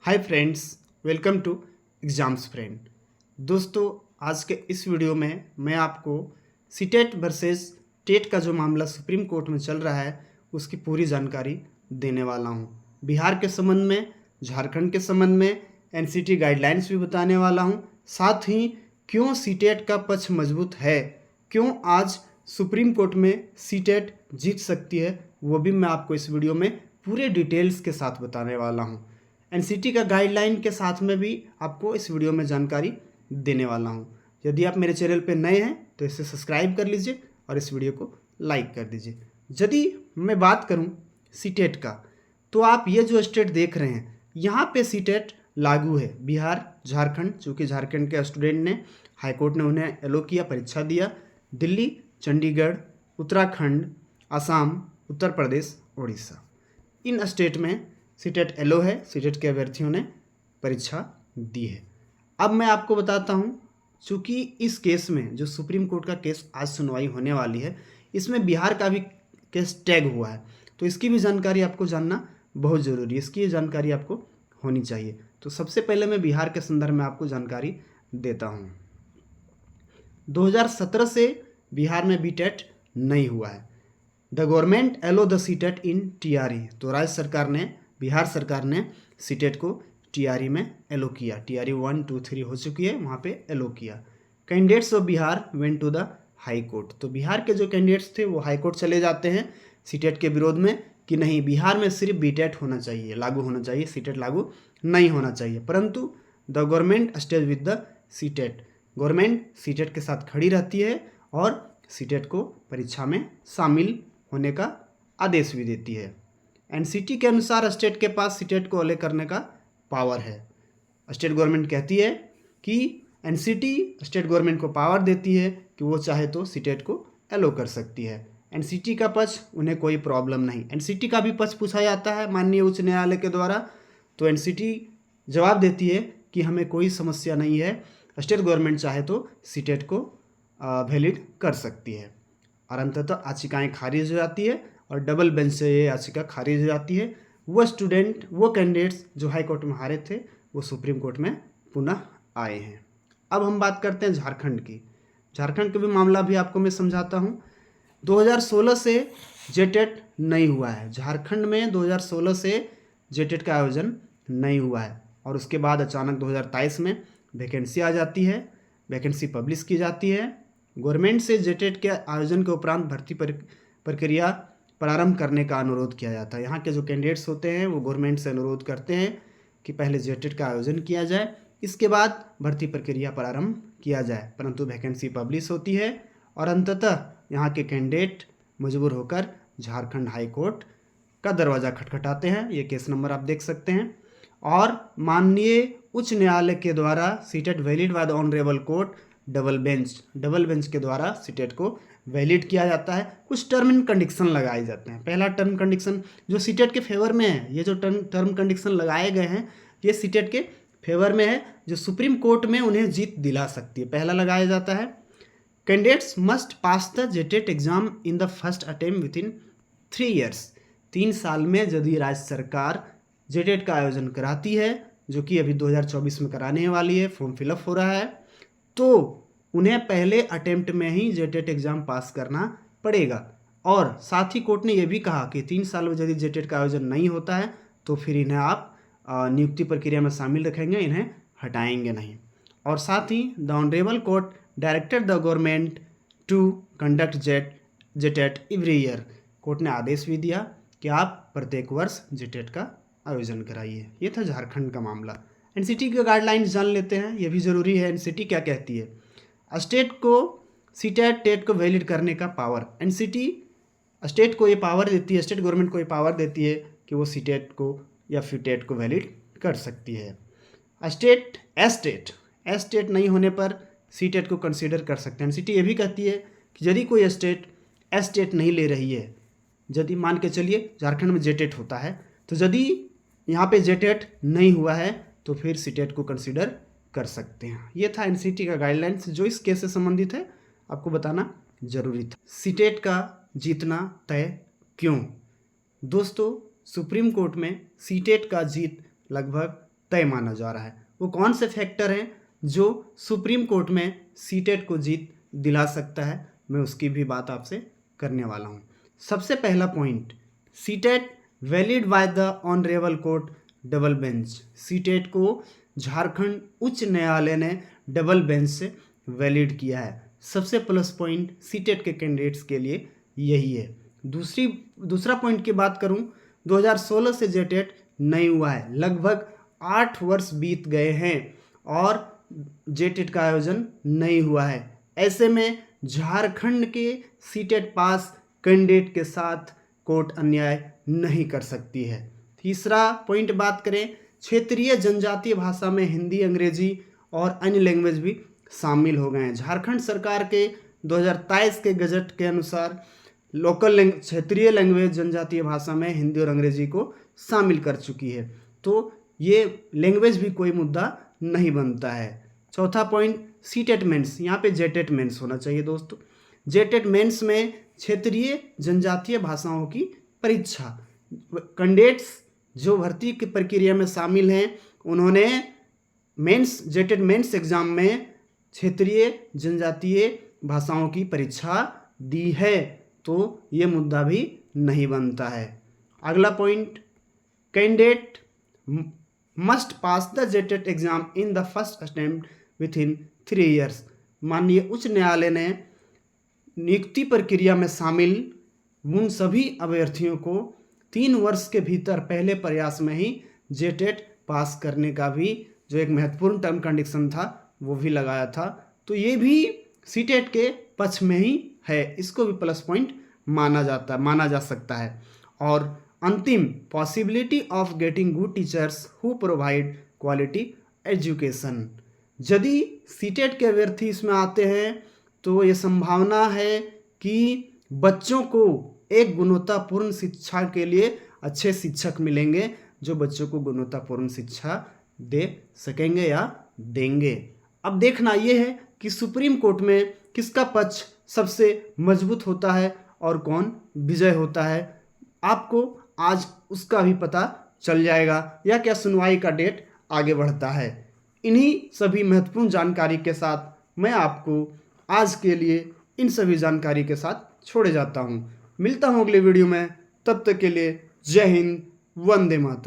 Hi friends, welcome to exams friend. दोस्तों, आज के इस वीडियो में मैं आपको सीटेट वर्सेस टेट का जो मामला सुप्रीम कोर्ट में चल रहा है उसकी पूरी जानकारी देने वाला हूं। बिहार के संबंध में, झारखंड के संबंध में एनसीटी गाइडलाइंस भी बताने वाला हूं। साथ ही क्यों सीटेट का पक्ष मजबूत है, क्यों आज सुप्रीम कोर्ट में सीटेट जीत सकती है, वो भी मैं आपको इस वीडियो में पूरे डिटेल्स के साथ बताने वाला हूं। एनसीटी का गाइडलाइन के साथ में भी आपको इस वीडियो में जानकारी देने वाला हूं। यदि आप मेरे चैनल पर नए हैं तो इसे सब्सक्राइब कर लीजिए और इस वीडियो को लाइक कर दीजिए। यदि मैं बात करूं सीटेट का, तो आप ये जो स्टेट देख रहे हैं यहाँ पे सीटेट लागू है। बिहार, झारखंड, चूँकि झारखंड के स्टूडेंट ने हाईकोर्ट ने उन्हें एलो किया, परीक्षा दिया। दिल्ली, चंडीगढ़, उत्तराखंड, असम, उत्तर प्रदेश, उड़ीसा, इन स्टेट में सीटेट एलो है। सीटेट के अभ्यर्थियों ने परीक्षा दी है। अब मैं आपको बताता हूँ, चूँकि इस केस में जो सुप्रीम कोर्ट का केस आज सुनवाई होने वाली है, इसमें बिहार का भी केस टैग हुआ है, तो इसकी भी जानकारी आपको जानना बहुत ज़रूरी है। इसकी जानकारी आपको होनी चाहिए। तो सबसे पहले मैं बिहार के संदर्भ में आपको जानकारी देता हूँ। 2017 से बिहार में बीटेट नहीं हुआ है। The government yellow the CTET in TRE, तो राज्य सरकार ने, बिहार सरकार ने सीटेट को टीआरई में एलो किया। टीआरई 1, 2, 3 हो चुकी है, वहाँ पे एलो किया। Candidates of Bihar went to the high court, तो बिहार के जो कैंडिडेट्स थे वो हाई कोर्ट चले जाते हैं सीटेट के विरोध में कि नहीं, बिहार में सिर्फ बीटेट होना चाहिए, लागू होना चाहिए, सीटेट लागू नहीं होना चाहिए। परंतु the government stage with the CTET, government CTET के साथ खड़ी रहती है और सीटेट को परीक्षा में शामिल होने का आदेश भी देती है। एनसीटी के अनुसार स्टेट के पास सीटेट को अलग करने का पावर है। स्टेट गवर्नमेंट कहती है कि एनसीटी स्टेट गवर्नमेंट को पावर देती है कि वो चाहे तो सीटेट को एलो कर सकती है। एनसीटी का पक्ष, उन्हें कोई प्रॉब्लम नहीं। एनसीटी का भी पक्ष पूछा जाता है माननीय उच्च न्यायालय के द्वारा, तो एनसीटी जवाब देती है कि हमें कोई समस्या नहीं है, स्टेट गवर्नमेंट चाहे तो सीटेट को वैलिड कर सकती है। और अंततः याचिकाएँ खारिज हो जाती है और डबल बेंच से ये याचिका खारिज हो जाती है। वो कैंडिडेट्स जो हाई कोर्ट में हारे थे वो सुप्रीम कोर्ट में पुनः आए हैं। अब हम बात करते हैं झारखंड की। झारखंड का भी मामला भी आपको मैं समझाता हूँ। 2016 से जेटेट नहीं हुआ है झारखंड में। 2016 से जेटेट का आयोजन नहीं हुआ है और उसके बाद अचानक 2023 में वैकेंसी आ जाती है, वैकेंसी पब्लिश की जाती है। गवर्नमेंट से जेटेट के आयोजन के उपरांत भर्ती प्रक्रिया प्रारंभ करने का अनुरोध किया जाता है। यहाँ के जो कैंडिडेट्स होते हैं वो गवर्नमेंट से अनुरोध करते हैं कि पहले जेटेट का आयोजन किया जाए, इसके बाद भर्ती प्रक्रिया प्रारंभ किया जाए। परंतु वैकेंसी पब्लिश होती है और अंततः यहाँ के कैंडिडेट मजबूर होकर झारखंड हाई कोर्ट का दरवाज़ा खटखटाते हैं। ये केस नंबर आप देख सकते हैं। और माननीय उच्च न्यायालय के द्वारा CTET valid by the honourable court, double bench के द्वारा सीटेट को वैलिड किया जाता है। कुछ टर्म एंड कंडीशन लगाए जाते हैं। पहला टर्म कंडीशन जो सीटेट के फेवर में है, ये जो टर्म कंडीशन लगाए गए हैं ये सीटेट के फेवर में है, जो सुप्रीम कोर्ट में उन्हें जीत दिला सकती है। पहला लगाया जाता है, candidates must pass the JTET exam in the first attempt with in 3 years। 3 साल में यदि राज्य सरकार जेटेट का आयोजन कराती है, जो कि अभी 2024 में कराने वाली है, फॉर्म फिलअप हो रहा है, तो उन्हें पहले अटेम्प्ट में ही जेटेट एग्ज़ाम पास करना पड़ेगा। और साथ ही कोर्ट ने यह भी कहा कि 3 साल में यदि जेटेट का आयोजन नहीं होता है तो फिर इन्हें आप नियुक्ति प्रक्रिया में शामिल रखेंगे, इन्हें हटाएंगे नहीं। और साथ ही the honourable court directed the government to conduct JTET every year. Court ने आदेश भी दिया कि आप प्रत्येक वर्ष जेटेट का आयोजन कराइए। ये था झारखंड का मामला। एनसीटी के गाइडलाइंस जान लेते हैं, ये भी ज़रूरी है। एनसीटी क्या कहती है? स्टेट को सीटेट टेट को वैलिड करने का पावर, एनसीटी स्टेट को ये पावर देती है, स्टेट गवर्नमेंट को ये पावर देती है कि वो सीटेट को या फिर टेट को वैलिड कर सकती है। स्टेट नहीं होने पर सीटेट को कंसीडर कर सकते हैं। एनसीटी ये भी कहती है कि यदि कोई स्टेट नहीं ले रही है, यदि मान के चलिए झारखंड में जेटेट होता है, तो यदि यहाँ पे जेटेट नहीं हुआ है तो फिर सीटेट को कंसीडर कर सकते हैं। ये था एनसीटी का गाइडलाइंस जो इस केस से संबंधित है, आपको बताना जरूरी था। सीटेट का जीतना तय क्यों? दोस्तों, सुप्रीम कोर्ट में सीटेट का जीत लगभग तय माना जा रहा है। वो कौन से फैक्टर हैं जो सुप्रीम कोर्ट में सीटेट को जीत दिला सकता है, मैं उसकी भी बात आपसे करने वाला हूँ। सबसे पहला point, CTET valid by the honourable court double bench. CTET को झारखंड उच्च न्यायालय ने डबल बेंच से वैलिड किया है। सबसे प्लस पॉइंट सीटेट के कैंडिडेट्स के लिए यही है। दूसरा पॉइंट की बात करूं, 2016 से जेटेट नहीं हुआ है, लगभग 8 वर्ष बीत गए हैं और जेटेट का आयोजन नहीं हुआ है। ऐसे में झारखंड के सीटेट पास कैंडिडेट के साथ कोर्ट अन्याय नहीं कर सकती है। तीसरा पॉइंट बात करें, क्षेत्रीय जनजातीय भाषा में हिंदी, अंग्रेजी और अन्य लैंग्वेज भी शामिल हो गए हैं। झारखंड सरकार के 2023 के गजट के अनुसार लोकल क्षेत्रीय लैंग्वेज जनजातीय भाषा में हिंदी और अंग्रेजी को शामिल कर चुकी है, तो ये लैंग्वेज भी कोई मुद्दा नहीं बनता है। चौथा पॉइंट, सीटेट मेंस, यहाँ पे जेटेट मेंस होना चाहिए दोस्तों। जेटेट मेंस में क्षेत्रीय जनजातीय भाषाओं की परीक्षा, कैंडिडेट्स जो भर्ती की प्रक्रिया में शामिल हैं उन्होंने मेंस जेटेट मेंस एग्जाम में क्षेत्रीय जनजातीय भाषाओं की परीक्षा दी है, तो ये मुद्दा भी नहीं बनता है। अगला point, candidate must pass the JTET exam in the first attempt with in 3 years. माननीय उच्च न्यायालय ने नियुक्ति प्रक्रिया में शामिल उन सभी अभ्यर्थियों को 3 वर्ष के भीतर पहले प्रयास में ही जेटेट पास करने का भी जो एक महत्वपूर्ण टर्म कंडीशन था वो भी लगाया था, तो ये भी सीटेट के पक्ष में ही है, इसको भी प्लस पॉइंट माना जा सकता है। और अंतिम, possibility of getting good teachers who provide quality education. यदि सीटेट के अभ्यर्थी इसमें आते हैं तो ये संभावना है कि बच्चों को एक गुणवत्तापूर्ण शिक्षा के लिए अच्छे शिक्षक मिलेंगे जो बच्चों को गुणवत्तापूर्ण शिक्षा दे सकेंगे या देंगे। अब देखना ये है कि सुप्रीम कोर्ट में किसका पक्ष सबसे मजबूत होता है और कौन विजय होता है। आपको आज उसका भी पता चल जाएगा या क्या सुनवाई का डेट आगे बढ़ता है। इन्हीं सभी महत्वपूर्ण जानकारी के साथ मैं आपको आज के लिए इन सभी जानकारी के साथ छोड़े जाता हूँ। मिलता हूँ अगले वीडियो में, तब तक के लिए जय हिंद, वंदे मातरम।